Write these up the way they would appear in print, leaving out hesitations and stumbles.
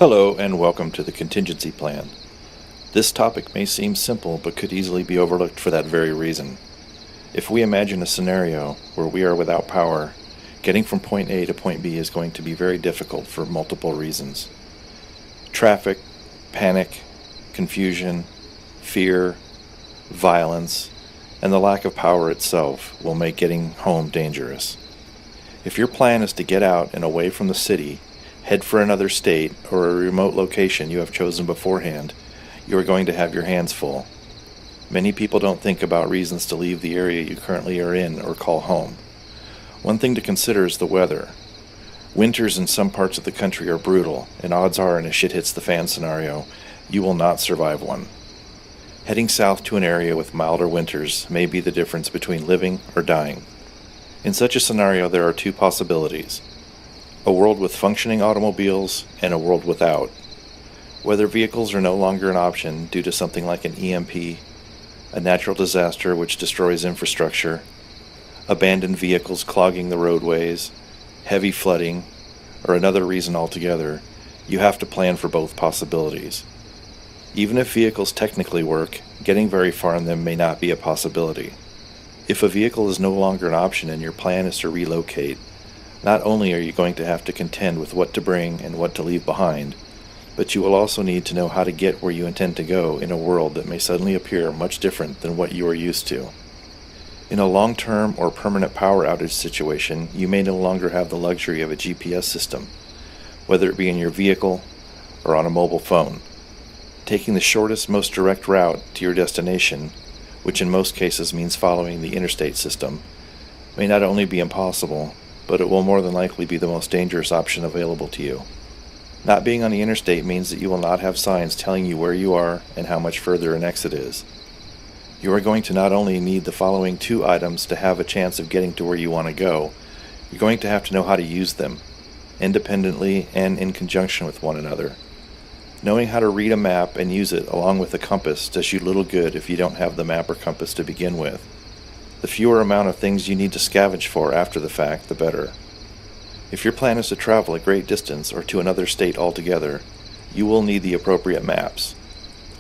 Hello and welcome to the contingency plan. This topic may seem simple but could easily be overlooked for that very reason. If we imagine a scenario where we are without power, getting from point A to point B is going to be very difficult for multiple reasons. Traffic, panic, confusion, fear, violence, and the lack of power itself will make getting home dangerous. If your plan is to get out and away from the city, head for another state or a remote location you have chosen beforehand, you are going to have your hands full. Many people don't think about reasons to leave the area you currently are in or call home. One thing to consider is the weather. Winters in some parts of the country are brutal, and odds are in a shit hits the fan scenario, you will not survive one. Heading south to an area with milder winters may be the difference between living or dying. In such a scenario, there are two possibilities: a world with functioning automobiles and a world without. Whether vehicles are no longer an option due to something like an EMP, a natural disaster which destroys infrastructure, abandoned vehicles clogging the roadways, heavy flooding, or another reason altogether, you have to plan for both possibilities. Even if vehicles technically work, getting very far in them may not be a possibility. If a vehicle is no longer an option and your plan is to relocate, not only are you going to have to contend with what to bring and what to leave behind, but you will also need to know how to get where you intend to go in a world that may suddenly appear much different than what you are used to. In a long-term or permanent power outage situation, you may no longer have the luxury of a GPS system, whether it be in your vehicle or on a mobile phone. Taking the shortest, most direct route to your destination, which in most cases means following the interstate system, may not only be impossible, but it will more than likely be the most dangerous option available to you. Not being on the interstate means that you will not have signs telling you where you are and how much further an exit is. You are going to not only need the following two items to have a chance of getting to where you want to go, you're going to have to know how to use them, independently and in conjunction with one another. Knowing how to read a map and use it along with a compass does you little good if you don't have the map or compass to begin with. The fewer amount of things you need to scavenge for after the fact, the better. If your plan is to travel a great distance or to another state altogether, you will need the appropriate maps.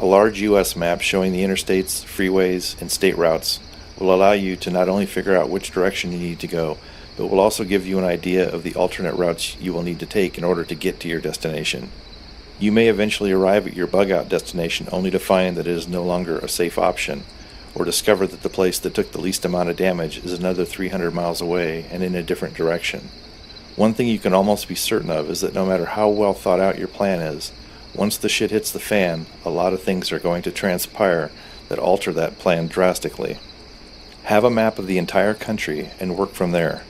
A large U.S. map showing the interstates, freeways, and state routes will allow you to not only figure out which direction you need to go, but will also give you an idea of the alternate routes you will need to take in order to get to your destination. You may eventually arrive at your bug-out destination only to find that it is no longer a safe option, or discover that the place that took the least amount of damage is another 300 miles away and in a different direction. One thing you can almost be certain of is that no matter how well thought out your plan is, once the shit hits the fan, a lot of things are going to transpire that alter that plan drastically. Have a map of the entire country and work from there.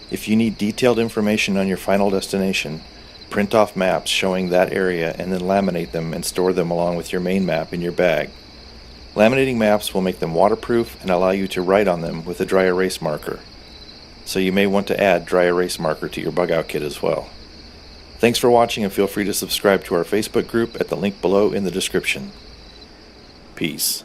If you need detailed information on your final destination, print off maps showing that area and then laminate them and store them along with your main map in your bag. Laminating maps will make them waterproof and allow you to write on them with a dry erase marker. So you may want to add dry erase marker to your bug out kit as well. Thanks for watching, and feel free to subscribe to our Facebook group at the link below in the description. Peace.